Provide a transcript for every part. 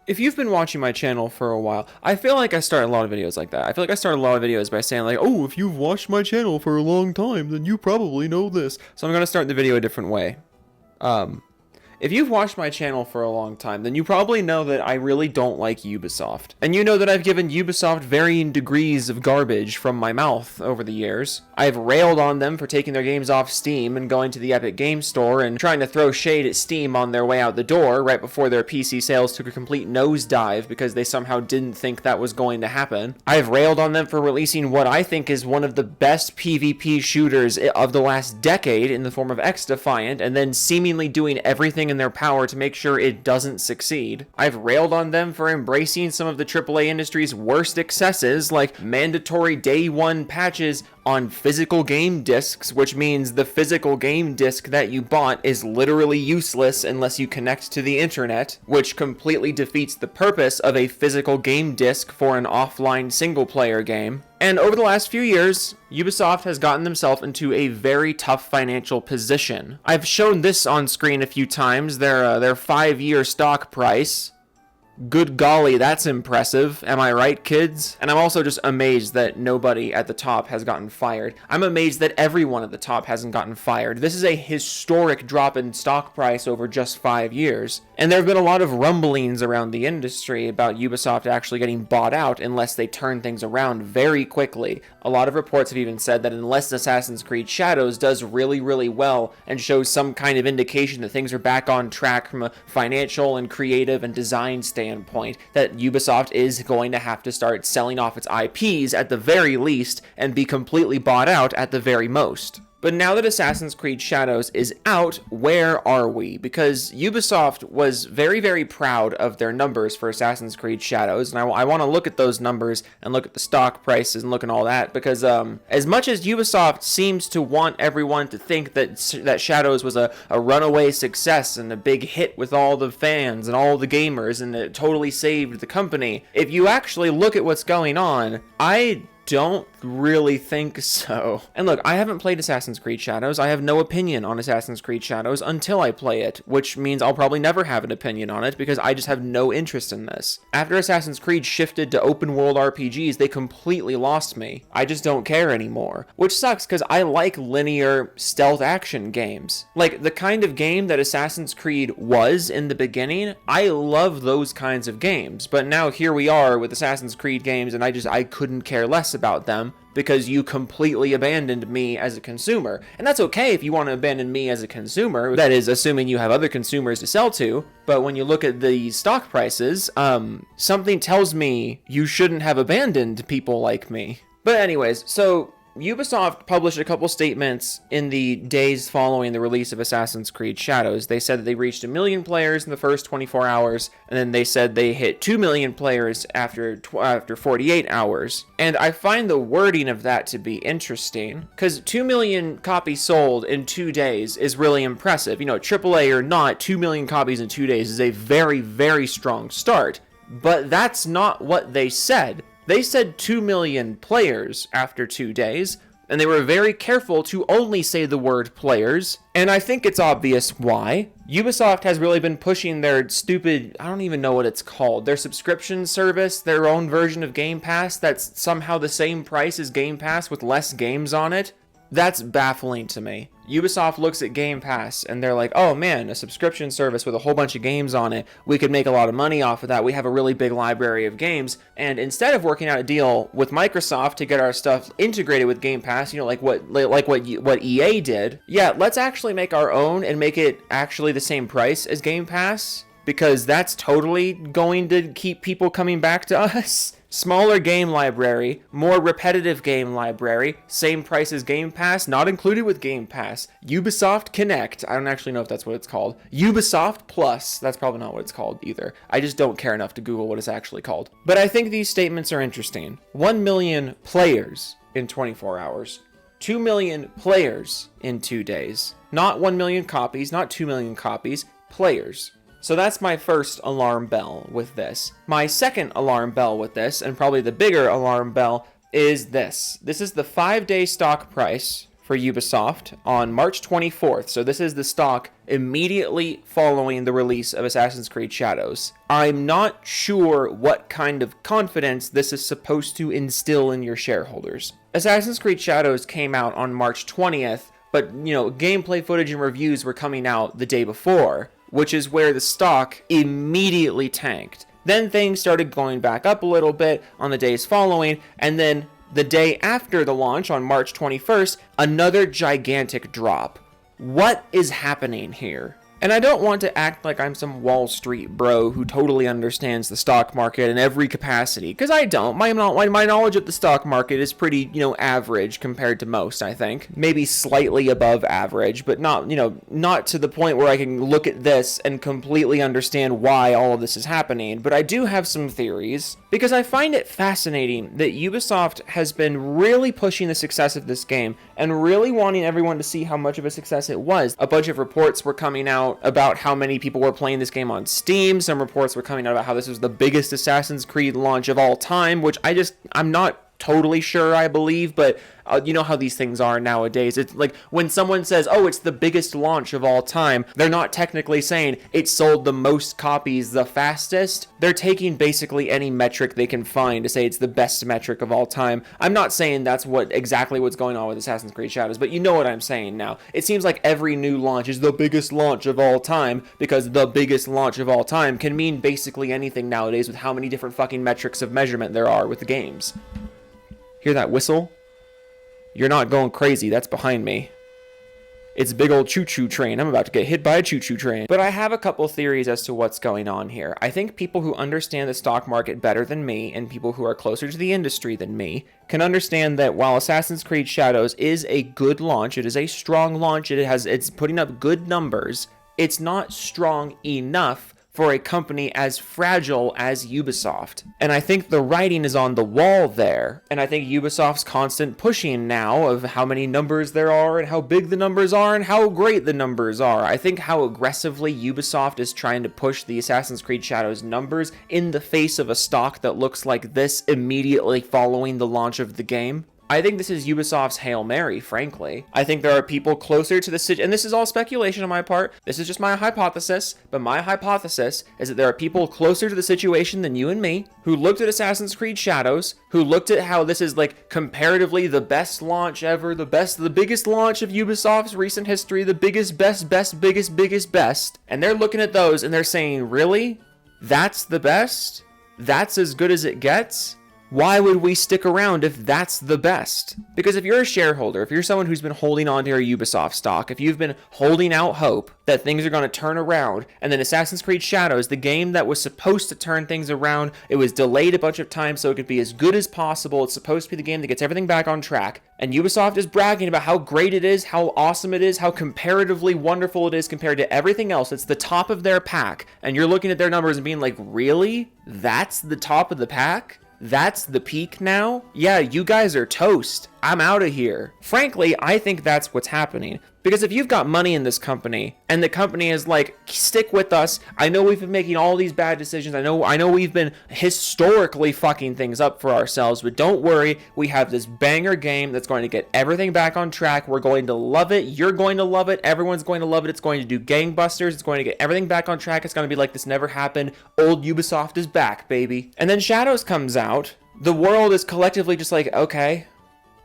If you've been watching my channel for a while, I feel like I start a lot of videos like that. I feel like I start a lot of videos by saying like, oh, if you've watched my channel for a long time, then you probably know this. So I'm going to start the video a different way. If you've watched my channel for a long time, then you probably know that I really don't like Ubisoft. And you know that I've given Ubisoft varying degrees of garbage from my mouth over the years. I've railed on them for taking their games off Steam and going to the Epic Games Store and trying to throw shade at Steam on their way out the door right before their PC sales took a complete nosedive because they somehow didn't think that was going to happen. I've railed on them for releasing what I think is one of the best PvP shooters of the last decade in the form of X-Defiant, and then seemingly doing everything in their power to make sure it doesn't succeed. I've railed on them for embracing some of the AAA industry's worst excesses, like mandatory day one patches on physical game discs, which means the physical game disc that you bought is literally useless unless you connect to the internet, which completely defeats the purpose of a physical game disc for an offline single-player game. And over the last few years, Ubisoft has gotten themselves into a very tough financial position. I've shown this on screen a few times, their 5-year stock price. Good golly, that's impressive. Am I right, kids? And I'm also just amazed that nobody at the top has gotten fired. I'm amazed that everyone at the top hasn't gotten fired. This is a historic drop in stock price over just 5 years. And there have been a lot of rumblings around the industry about Ubisoft actually getting bought out unless they turn things around very quickly. A lot of reports have even said that unless Assassin's Creed Shadows does really, really well and shows some kind of indication that things are back on track from a financial and creative and design standpoint, that Ubisoft is going to have to start selling off its IPs at the very least and be completely bought out at the very most. But now that Assassin's Creed Shadows is out, where are we? Because Ubisoft was very, very proud of their numbers for Assassin's Creed Shadows, and I want to look at those numbers and look at the stock prices and look at all that, because as much as Ubisoft seems to want everyone to think that Shadows was a runaway success and a big hit with all the fans and all the gamers, and it totally saved the company, if you actually look at what's going on, I don't really think so. And look, I haven't played Assassin's Creed Shadows. I have no opinion on Assassin's Creed Shadows until I play it, which means I'll probably never have an opinion on it because I just have no interest in this. After Assassin's Creed shifted to open world RPGs, they completely lost me. I just don't care anymore, which sucks because I like linear stealth action games. Like the kind of game that Assassin's Creed was in the beginning, I love those kinds of games, but now here we are with Assassin's Creed games and I couldn't care less about them because you completely abandoned me as a consumer. And that's okay if you want to abandon me as a consumer, that is assuming you have other consumers to sell to, but when you look at the stock prices, something tells me you shouldn't have abandoned people like me. But anyways, so Ubisoft published a couple statements in the days following the release of Assassin's Creed Shadows. They said that they reached 1 million players in the first 24 hours, and then they said they hit 2 million players after 48 hours. And I find the wording of that to be interesting, because 2 million copies sold in 2 days is really impressive. You know, AAA or not, 2 million copies in 2 days is a very, very strong start. But that's not what they said. They said 2 million players after 2 days, and they were very careful to only say the word players, and I think it's obvious why. Ubisoft has really been pushing their stupid, I don't even know what it's called, their subscription service, their own version of Game Pass that's somehow the same price as Game Pass with less games on it. That's baffling to me. Ubisoft looks at Game Pass and they're like, oh man, a subscription service with a whole bunch of games on it. We could make a lot of money off of that. We have a really big library of games. And instead of working out a deal with Microsoft to get our stuff integrated with Game Pass, you know, like what EA did, yeah, let's actually make our own and make it actually the same price as Game Pass, because that's totally going to keep people coming back to us. Smaller game library, more repetitive game library, same price as Game Pass, not included with Game Pass. Ubisoft Connect, I don't actually know if that's what it's called. Ubisoft Plus, that's probably not what it's called either. I just don't care enough to Google what it's actually called. But I think these statements are interesting. 1 million players in 24 hours. 2 million players in 2 days. Not 1 million copies, not 2 million copies, players. So that's my first alarm bell with this. My second alarm bell with this, and probably the bigger alarm bell, is this. This is the 5-day stock price for Ubisoft on March 24th. So this is the stock immediately following the release of Assassin's Creed Shadows. I'm not sure what kind of confidence this is supposed to instill in your shareholders. Assassin's Creed Shadows came out on March 20th, but, gameplay footage and reviews were coming out the day before, which is where the stock immediately tanked. Then things started going back up a little bit on the days following, and then the day after the launch, on March 21st, another gigantic drop. What is happening here? And I don't want to act like I'm some Wall Street bro who totally understands the stock market in every capacity, because I don't. My knowledge of the stock market is pretty, average compared to most, I think. Maybe slightly above average, but not to the point where I can look at this and completely understand why all of this is happening. But I do have some theories, because I find it fascinating that Ubisoft has been really pushing the success of this game and really wanting everyone to see how much of a success it was. A bunch of reports were coming out about how many people were playing this game on Steam. Some reports were coming out about how this was the biggest Assassin's Creed launch of all time, which I'm not totally sure I believe, but you know how these things are nowadays. It's like when someone says, oh, it's the biggest launch of all time, they're not technically saying it sold the most copies the fastest. They're taking basically any metric they can find to say it's the best metric of all time. I'm not saying that's exactly what's going on with Assassin's Creed Shadows, but you know what I'm saying now. It seems like every new launch is the biggest launch of all time, because the biggest launch of all time can mean basically anything nowadays with how many different fucking metrics of measurement there are with the games. Hear that whistle? You're not going crazy, that's behind me. It's a big old choo-choo train. I'm about to get hit by a choo-choo train. But I have a couple theories as to what's going on here. I think people who understand the stock market better than me, and people who are closer to the industry than me, can understand that while Assassin's Creed Shadows is a good launch, it is a strong launch, it's putting up good numbers, it's not strong enough for a company as fragile as Ubisoft. And I think the writing is on the wall there. And I think Ubisoft's constant pushing now of how many numbers there are and how big the numbers are and how great the numbers are. I think how aggressively Ubisoft is trying to push the Assassin's Creed Shadows numbers in the face of a stock that looks like this immediately following the launch of the game. I think this is Ubisoft's Hail Mary, frankly. I think there are people closer to the and this is all speculation on my part. This is just my hypothesis, but my hypothesis is that there are people closer to the situation than you and me who looked at Assassin's Creed Shadows, who looked at how this is like comparatively the best launch ever, the biggest launch of Ubisoft's recent history, the biggest, biggest, and they're looking at those and they're saying, really? That's the best? That's as good as it gets? Why would we stick around if that's the best? Because if you're a shareholder, if you're someone who's been holding on to your Ubisoft stock, if you've been holding out hope that things are going to turn around, and then Assassin's Creed Shadows, the game that was supposed to turn things around, it was delayed a bunch of times so it could be as good as possible. It's supposed to be the game that gets everything back on track. And Ubisoft is bragging about how great it is, how awesome it is, how comparatively wonderful it is compared to everything else. It's the top of their pack. And you're looking at their numbers and being like, really? That's the top of the pack? That's the peak now? Yeah, you guys are toast. I'm out of here. Frankly, I think that's what's happening. Because if you've got money in this company, and the company is like, stick with us, I know we've been making all these bad decisions, I know we've been historically fucking things up for ourselves, but don't worry, we have this banger game that's going to get everything back on track, we're going to love it, you're going to love it, everyone's going to love it, it's going to do gangbusters, it's going to get everything back on track, it's going to be like this never happened, old Ubisoft is back, baby. And then Shadows comes out, the world is collectively just like, okay,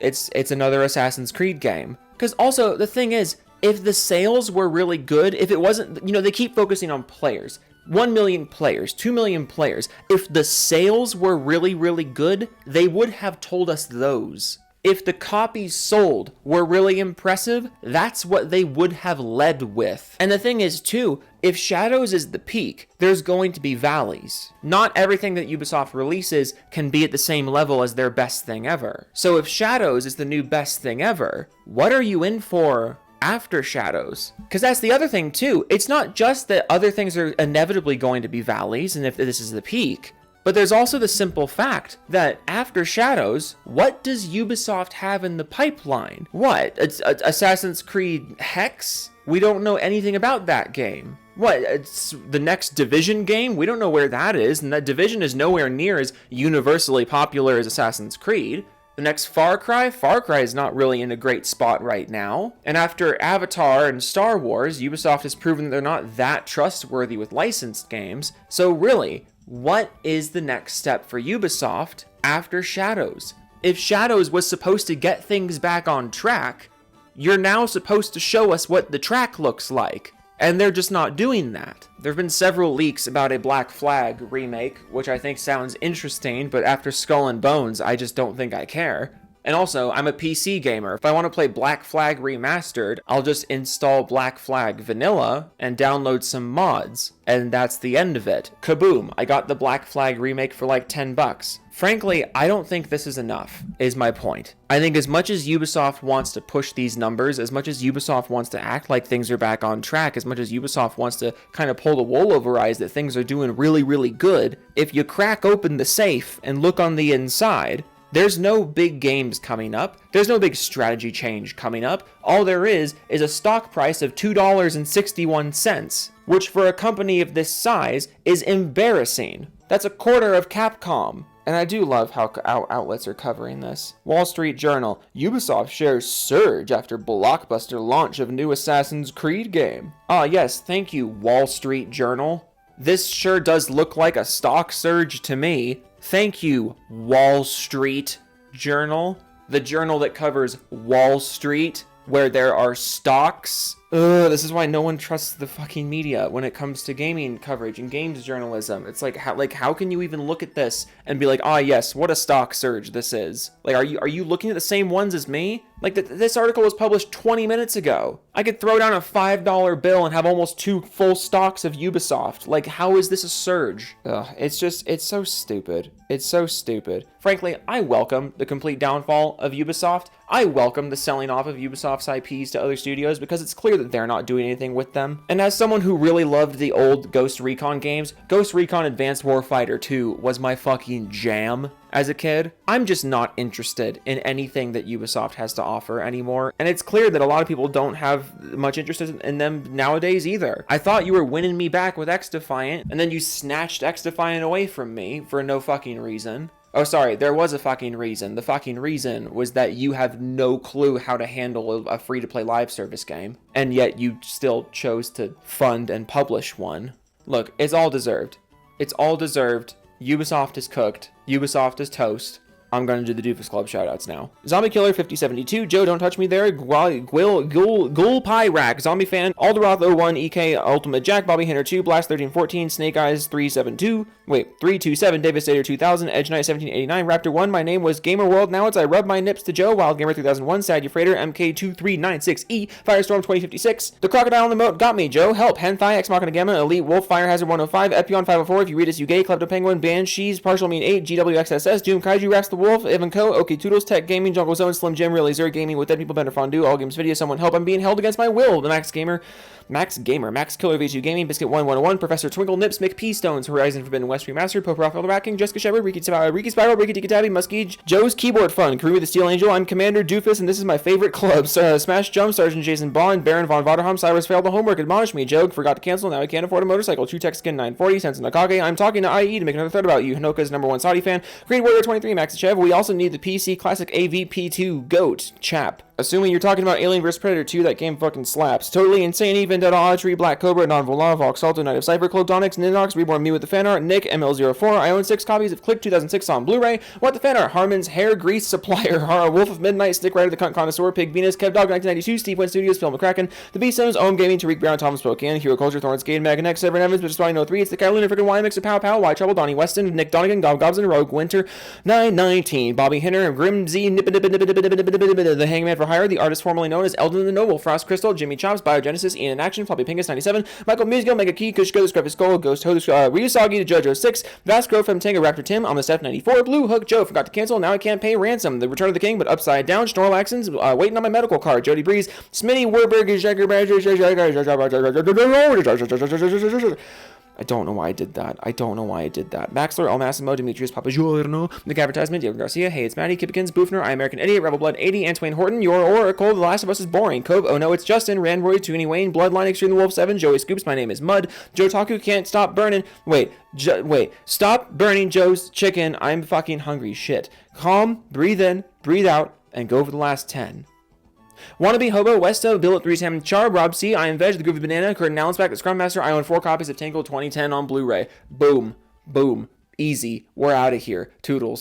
it's another Assassin's Creed game. Because also, the thing is, if the sales were really good, if it wasn't, they keep focusing on players. 1 million players, 2 million players. If the sales were really, really good, they would have told us those. If the copies sold were really impressive, that's what they would have led with. And the thing is, too, if Shadows is the peak, there's going to be valleys. Not everything that Ubisoft releases can be at the same level as their best thing ever. So if Shadows is the new best thing ever, what are you in for after Shadows? Because that's the other thing, too. It's not just that other things are inevitably going to be valleys, and if this is the peak, but there's also the simple fact that after Shadows, what does Ubisoft have in the pipeline? What? It's Assassin's Creed Hex? We don't know anything about that game. What? It's the next Division game? We don't know where that is, and that Division is nowhere near as universally popular as Assassin's Creed. The next Far Cry? Far Cry is not really in a great spot right now. And after Avatar and Star Wars, Ubisoft has proven that they're not that trustworthy with licensed games. So really, what is the next step for Ubisoft after Shadows? If Shadows was supposed to get things back on track, you're now supposed to show us what the track looks like. And they're just not doing that. There have been several leaks about a Black Flag remake, which I think sounds interesting, but after Skull and Bones, I just don't think I care. And also, I'm a PC gamer. If I want to play Black Flag Remastered, I'll just install Black Flag Vanilla and download some mods. And that's the end of it. Kaboom! I got the Black Flag remake for like $10. Frankly, I don't think this is enough, is my point. I think as much as Ubisoft wants to push these numbers, as much as Ubisoft wants to act like things are back on track, as much as Ubisoft wants to kind of pull the wool over eyes that things are doing really, really good, if you crack open the safe and look on the inside, there's no big games coming up. There's no big strategy change coming up. All there is a stock price of $2.61, which for a company of this size is embarrassing. That's a quarter of Capcom. And I do love how outlets are covering this. Wall Street Journal. Ubisoft shares surge after blockbuster launch of new Assassin's Creed game. Ah, yes, thank you, Wall Street Journal. This sure does look like a stock surge to me. Thank you, Wall Street Journal. The journal that covers Wall Street, where there are stocks. This is why no one trusts the fucking media when it comes to gaming coverage and games journalism. It's like how can you even look at this and be like, ah, yes, what a stock surge this is? Like, are you looking at the same ones as me? Like, this article was published 20 minutes ago. I could throw down a $5 bill and have almost 2 full stocks of Ubisoft. Like, how is this a surge? It's so stupid. It's so stupid. Frankly, I welcome the complete downfall of Ubisoft. I welcome the selling off of Ubisoft's IPs to other studios because it's clear that they're not doing anything with them. And as someone who really loved the old Ghost Recon games, Ghost Recon Advanced Warfighter 2 was my fucking jam. As a kid, I'm just not interested in anything that Ubisoft has to offer anymore. And it's clear that a lot of people don't have much interest in them nowadays either. I thought you were winning me back with X-Defiant, and then you snatched X-Defiant away from me for no fucking reason. Oh, sorry, there was a fucking reason. The fucking reason was that you have no clue how to handle a free-to-play live service game, and yet you still chose to fund and publish one. Look, it's all deserved. It's all deserved. Ubisoft is cooked. Ubisoft is toast. I'm going to do the Dofus Club shoutouts now. Zombie Killer 5072, Joe, don't touch me there. Gul Pyrak, Zombie Fan, Alderoth 01, EK Ultimate Jack, Bobby Hinner 2, Blast 1314, Snake Eyes 327, Devastator 2000, Edge Knight 1789, Raptor 1. My name was Gamer World. Now it's I Rub My Nips to Joe, Wild Gamer 3001, Sad Euphrator, MK2396E, Firestorm 2056. The Crocodile on the Moat got me, Joe. Help. Henthai, Ex Machina Gamma, Elite Wolf, Fire Hazard 105, Epion 504. If you read us, you gay. Klepto Penguin, Banshees, Partial Mean 8, GWXSS, Doom Kaiju, Raps the Wolf, Evan Co, OK Toodles, Tech Gaming, Jungle Zone, Slim Jim, Really Zer Gaming with Dead People, Bender Fondue, All Games Video, Someone Help, I'm being held against my will, the Max Killer V2 Gaming, Biscuit 101, Professor Twinkle, Nips, McP Stones, Horizon Forbidden West Remastered, Pope Raphael the Rat King, Jessica Shepard, Ricky Spiral, Ricky Tabby, Muskie, Joe's Keyboard Fun, Kareem the Steel Angel, I'm Commander Doofus, and this is my favorite club. Smash Jump, Sergeant Jason Bond, Baron Von Vaderham, Cyrus failed the homework, admonish me, Joe, forgot to cancel, now I can't afford a motorcycle, True Tech Skin 940, Sensen Nakage, I'm talking to IE to make another thread about you, Hanoka's #1 Saudi fan, Green Warrior 23, Max Chev, we also need the PC Classic AVP2 GOAT, Chap. Assuming you're talking about Alien vs. Predator 2, that game fucking slaps. Totally Insane, Vendetta, Audrey, Black Cobra, Non-Vola, Vox Salto, Knight of Cypher, Clodonix, Ninox, Reborn Me with the fan art, Nick, ML04, I own 6 copies of Click 2006 on Blu-ray, What the Fan Art, Harmon's Hair Grease Supplier, Wolf of Midnight, Stick Rider, The Cunt Connoisseur, Pig Venus, Kev Dog 1992, Steve Wynn Studios, Phil McCracken, The Beast Zones, Ohm Gaming, Tariq Brown, Tom Spokane, Hero Culture, Thorns Gate, Megan X, Severin Evans, Bitch Spotting 03, It's the Carolina Freaking Y Mix of Pow Pow, Why Trouble, Donnie Weston, Nick Donegan, Gob Gobson, Rogue Winter, 919, Bobby Hinner, Grim Z, The Hangman for Hire, the artist formerly known as Eldon the Noble, Frost Crystal, Jimmy Chops, Biogenesis, Ian in Action, Floppy Pingus 97, Michael Musgill, Mega Key, Kushko, the Scruffy Skull, Ghost Ho, Ryusagi, the JoJo 6, Vasco from Tango Raptor Tim, on the Steph 94, Blue Hook Joe, forgot to cancel, now I can't pay ransom, The Return of the King, but upside down, Snorlaxons, waiting on my medical card, Jody Breeze, Smitty, Warburg, I don't know why I did that. Maxler, El Massimo, Demetrius Papagiorno, Nick Advertisement, Diego Garcia, Hey, it's Maddie, Kipikins, Boofner, I American Idiot, Rebel Blood 80, Antoine Horton, Your Oracle, The Last of Us is Boring, Cobe, Oh No, It's Justin, Randroy, Tooney Wayne, Bloodline, Extreme the Wolf 7, Joey Scoops, My Name is Mud, Joe Taku Can't Stop Burning, Stop burning Joe's chicken, I'm fucking hungry, shit. Calm, breathe in, breathe out, and go for the last 10. Wannabe Hobo, Westo, Bill at 310, Char, Rob C, I Am Veg, The Groovy Banana, Curtin Allen's back, The Scrum Master, I own 4 copies of Tangled 2010 on Blu-ray. Boom. Boom. Easy. We're out of here. Toodles.